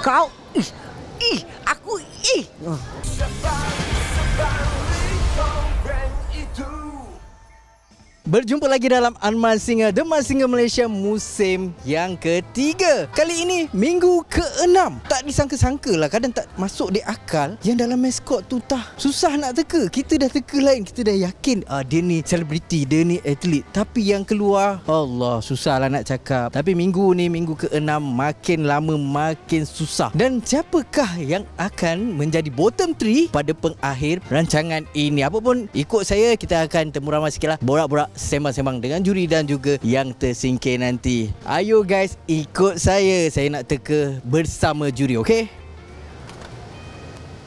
Kau aku Berjumpa lagi dalam Anman Singa The Man Singa Malaysia musim yang ketiga. Kali ini minggu ke-6. Tak disangka-sangka lah, kadang tak masuk di akal yang dalam maskot tu susah nak teka. Kita dah teka lain, kita dah yakin dia ni selebriti, dia ni atlet. Tapi yang keluar, Allah, susah lah nak cakap. Tapi minggu ni, minggu ke-6, makin lama makin susah. Dan siapakah yang akan menjadi bottom 3 pada pengakhir rancangan ini? Apapun ikut saya, kita akan temu ramai sikit lah, borak-borak, sembang-sembang dengan juri dan juga yang tersingkir nanti. Ayo guys, ikut saya nak teka bersama juri, okey?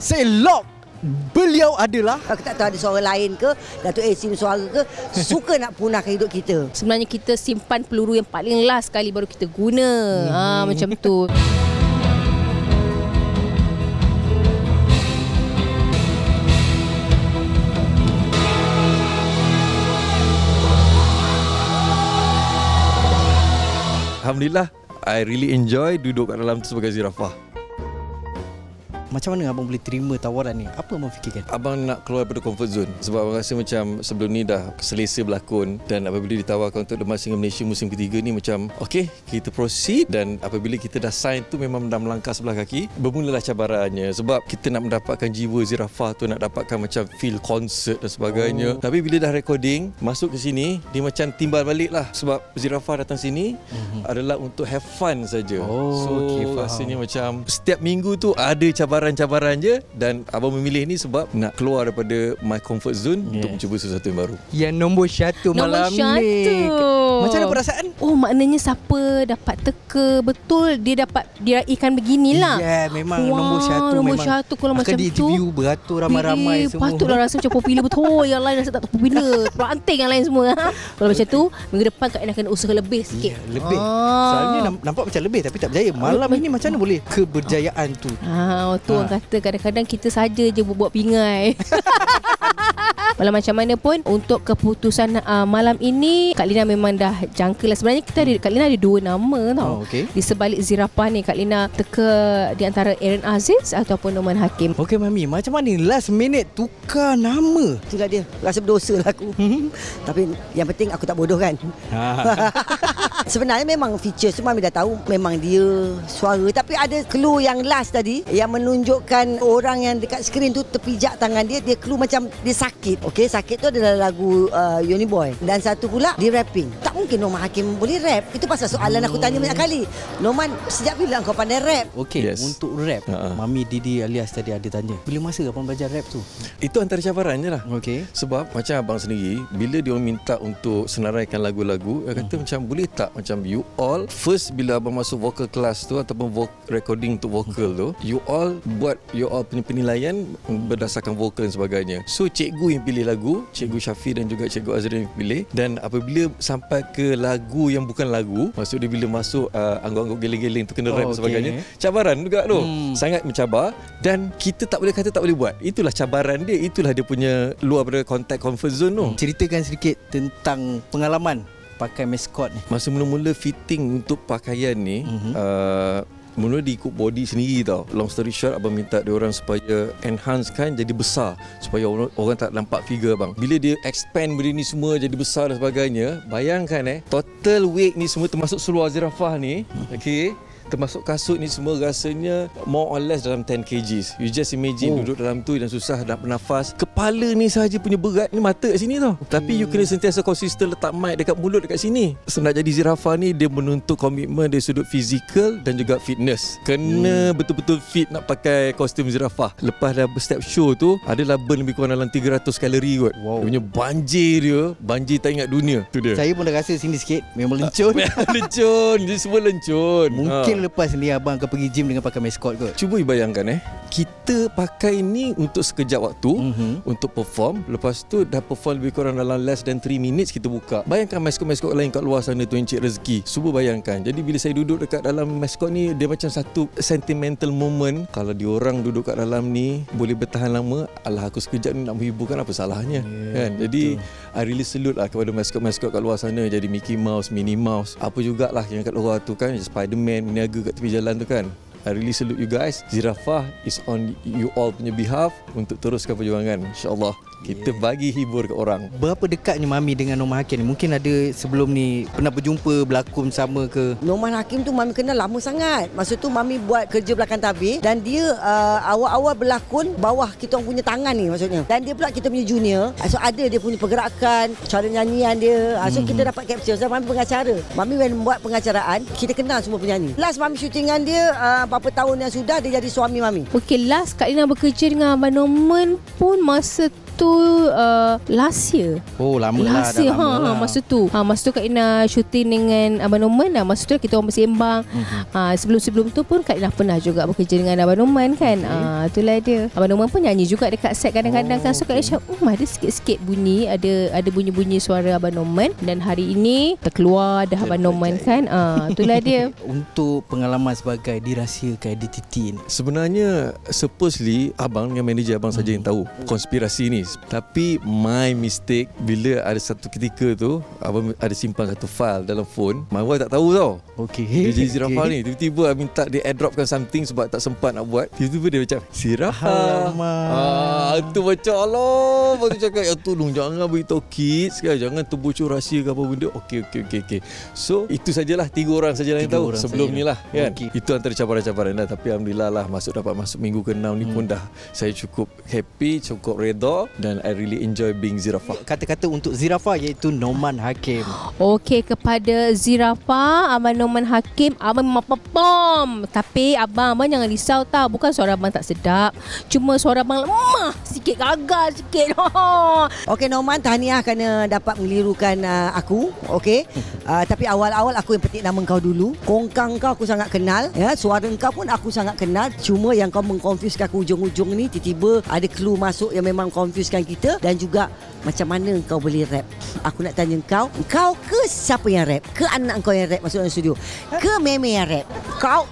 Saya lock. Beliau adalah, aku tak tahu ada suara lain ke, Datuk Sim suara ke, suka nak punahkan hidup kita. Sebenarnya kita simpan peluru yang paling last sekali baru kita guna. Macam tu. Alhamdulillah, I really enjoy duduk kat dalam tu sebagai zirafah. macam mana abang boleh terima tawaran ni? Apa abang fikirkan? Abang nak keluar daripada comfort zone sebab abang rasa macam sebelum ni dah selesa berlakon, dan apabila ditawarkan untuk The Man Singa Malaysia musim ketiga ni macam okey, kita proceed. Dan apabila kita dah sign tu memang dah melangkah sebelah kaki, bermulalah cabarannya sebab kita nak mendapatkan jiwa zirafah tu, nak dapatkan macam feel concert dan sebagainya. Tapi bila dah recording, masuk ke sini, dia macam timbal balik lah sebab zirafah datang sini adalah untuk have fun saja. Rasanya macam setiap minggu tu ada cabaran je, dan abang memilih ni sebab nak keluar daripada my comfort zone untuk mencuba sesuatu yang baru. Yang nombor 1 malam ni. Macam mana perasaan? Oh, maknanya siapa dapat teka betul, dia dapat diraihkan beginilah. Ya, memang nombor 1 nombor memang 1 kalau macam tu. Di-interview beratur ramai-ramai semua. Patutlah rasa macam popular betul. Yang lain rasa tak popular. Peranting yang lain semua. Kalau macam tu, minggu depan Kak Ina kena usaha lebih sikit. Ya, lebih. Soalnya nampak macam lebih tapi tak berjaya. Malam ini macam mana boleh keberjayaan tu? Tu orang kata kadang-kadang kita saja je buat pingai. Walau macam mana pun, untuk keputusan malam ini, Kak Lina memang dah jangka lah. Sebenarnya Kak Lina ada 2 nama tau. Di sebalik zirafah ni, Kak Lina teka di antara Aaron Aziz ataupun Norman Hakim. Okey Mami, macam mana last minute tukar nama? Itulah dia, rasa berdosa lah aku. Tapi yang penting aku tak bodoh kan. Sebenarnya memang feature semua Mami dah tahu memang dia suara. Tapi ada clue yang last tadi yang menunjukkan orang yang dekat skrin tu terpijak tangan dia. Dia clue macam dia sakit. Okey, sakit tu adalah lagu Yoni Boy. Dan satu pula dia rapping. Tak mungkin Norman Hakim boleh rap. Itu pasal soalan aku tanya banyak kali. Norman, sejak bila kau pandai rap? Okey, untuk rap, Mami Didi alias tadi ada tanya, bila masa abang belajar rap tu? Itu antara cabarannya lah. Okey. Sebab macam abang sendiri, bila dia orang minta untuk senaraikan lagu-lagu, dia kata macam boleh tak macam you all first bila abang masuk vocal class tu ataupun recording untuk vocal tu, you all buat you all punya penilaian berdasarkan vokal dan sebagainya. So cikgu yang pilih lagu, Cikgu Syafi dan juga Cikgu Azrin yang pilih, dan apabila sampai ke lagu yang bukan lagu, maksudnya bila masuk angguk-angguk geleng-geleng tu kena rap dan sebagainya, cabaran juga tu. Sangat mencabar, dan kita tak boleh kata tak boleh buat. Itulah cabaran dia, itulah dia punya luar daripada konteks comfort zone tu. Ceritakan sedikit tentang pengalaman pakai maskot ni. Masa mula-mula fitting untuk pakaian ni, mula dia ikut body sendiri tau. Long story short, abang minta dia orang supaya enhance kan, jadi besar supaya orang tak nampak figure abang. Bila dia expand benda ni semua jadi besar dan sebagainya, bayangkan total weight ni semua termasuk seluar zirafah ni, okey, termasuk kasut ni semua rasanya more or less dalam 10 kg. You just imagine duduk dalam tu dan susah nak bernafas. Kepala ni sahaja punya berat ni, mata kat sini tau. Tapi you kena sentiasa konsisten letak mic dekat mulut dekat sini. Nak jadi zirafah ni dia menuntut komitmen dari sudut fizikal dan juga fitness. Kena betul-betul fit nak pakai kostum zirafah. Lepas dah step show tu, adalah burn lebih kurang dalam 300 kalori kot. Dia punya banjir tak ingat dunia. Tu dia. Saya pun dah rasa sini sikit, memang lencun. Lencun, dia semua lencun. Mungkin lepas ni abang akan pergi gym dengan pakai maskot kot. Cuba bayangkan kita pakai ni untuk sekejap waktu, untuk perform. Lepas tu dah perform lebih kurang dalam less than 3 minutes kita buka. Bayangkan maskot-maskot lain kat luar sana tu, Encik Rezeki. Cuba bayangkan. Jadi bila saya duduk dekat dalam maskot ni, dia macam satu sentimental moment. Kalau diorang duduk kat dalam ni boleh bertahan lama, alah aku sekejap ni nak menghiburkan, apa salahnya kan. Jadi I really salute lah kepada maskot-maskot kat luar sana. Jadi Mickey Mouse, Minnie Mouse, apa jugalah yang kat luar tu kan, Spiderman, niaga kat tepi jalan tu kan. I really salute you guys. Zirafah is on you all punya behalf untuk teruskan perjuangan. InsyaAllah kita bagi hibur ke orang. Berapa dekatnya Mami dengan Norman Hakim ni? Mungkin ada sebelum ni pernah berjumpa, berlakon sama ke? Norman Hakim tu Mami kenal lama sangat. Masa tu Mami buat kerja belakang tabir dan dia awal-awal berlakon bawah kita orang punya tangan ni maksudnya. Dan dia pula kita punya junior. So ada dia punya pergerakan, cara nyanyian dia. So kita dapat capture. So Mami pengacara. Mami buat pengacaraan, kita kenal semua penyanyi. Last Mami syutingan dia berapa tahun yang sudah dia jadi suami Mami. Okey, last Kak Lina bekerja dengan Abang Norman pun masa tu last year. Oh, lama last lah. Year, masa tu Kak Lina syuting dengan Abang Norman. Masa tu kita orang bersembang. Sebelum-sebelum tu pun Kak Lina pernah juga bekerja dengan Abang Norman kan. Itulah dia. Abang Norman pun nyanyi juga dekat set kadang-kadang kan. So Kak Lina ada sikit-sikit bunyi, ada bunyi-bunyi suara Abang Norman. Dan hari ini terkeluar dah Abang Norman kan. Itulah dia. Untuk pengalaman sebagai dirahsiakan identiti ni, sebenarnya supposedly abang dengan manager abang saja yang tahu konspirasi ni. Tapi my mistake bila ada satu ketika tu abang ada simpan satu file dalam phone. My wife tak tahu tau. Okey. Dia jadi Zirafah ni. Tiba-tiba minta dia airdropkan something sebab tak sempat nak buat. Tiba-tiba dia macam Zirafah. Itu macam Allah. Lepas tu cakap ya tolong jangan beritahu kids kan. Jangan terbocor rahsia ke apa benda. Okey. So itu sajalah 3 orang sajalah yang tahu sebelum ni lah kan. Itu antara cabaran-cabaran lah. Tapi Alhamdulillah lah dapat masuk minggu ke-6 ni pun dah saya cukup happy, cukup redha dan I really enjoy being Zirafah. Kata-kata untuk Zirafah iaitu Norman Hakim. Okey, kepada Zirafah, Abang Norman Hakim, abang memang perform. Tapi abang jangan risau tau. Bukan suara abang tak sedap. Cuma suara abang lemah sikit, gagal sikit. Okey Norman, tahniah kerana dapat melirukan aku. Okey. Tapi awal-awal aku yang petik nama kau dulu. Kongkang kau aku sangat kenal. Ya, suara kau pun aku sangat kenal. Cuma yang kau mengkonfuskan aku hujung-hujung ni, tiba-tiba ada clue masuk yang memang confuskan kita. Dan juga macam mana kau boleh rap. Aku nak tanya kau ke siapa yang rap? Ke anak kau yang rap masuk dalam studio? Ke meme yang rap? Kau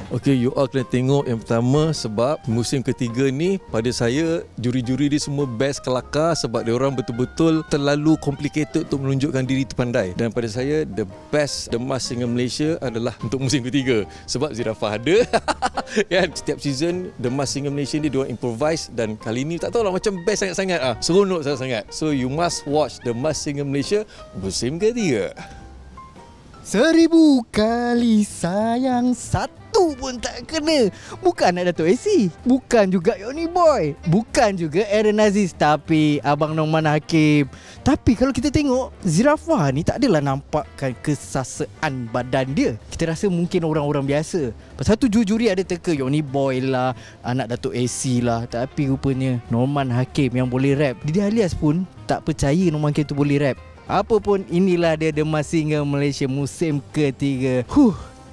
Okay, you all kena tengok yang pertama sebab musim ketiga ni pada saya juri-juri dia semua best kelakar sebab dia orang betul-betul terlalu complicated untuk menunjukkan diri terpandai. Dan pada saya the best The Masked Singer Malaysia adalah untuk musim ketiga sebab Zirafah ada. Kan setiap season The Masked Singer Malaysia ni dia orang improvise dan kali ni tak tahulah macam best sangat-sangat seronok sangat-sangat. So you must watch The Masked Singer Malaysia musim ketiga. 1000 kali sayang satu pun tak kena. Bukan anak Dato' AC, bukan juga Yoni Boy, bukan juga Aaron Aziz, tapi Abang Norman Hakim. Tapi kalau kita tengok Zirafah ni tak adalah nampakkan kesasaan badan dia. Kita rasa mungkin orang-orang biasa. Pasal tu juri ada teka Yoni Boy lah, anak Dato' AC lah. Tapi rupanya Norman Hakim yang boleh rap. Didi Alias pun tak percaya Norman Hakim tu boleh rap. Apa pun, inilah dia The Masked Singer Malaysia musim ketiga.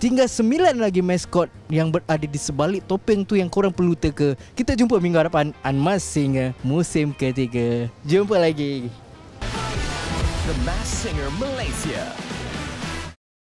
Tinggal 9 lagi maskot yang berada di sebalik topeng tu yang korang perlu teka. Kita jumpa minggu hadapan Unmasked Singer musim ketiga. Jumpa lagi. The Masked Singer Malaysia.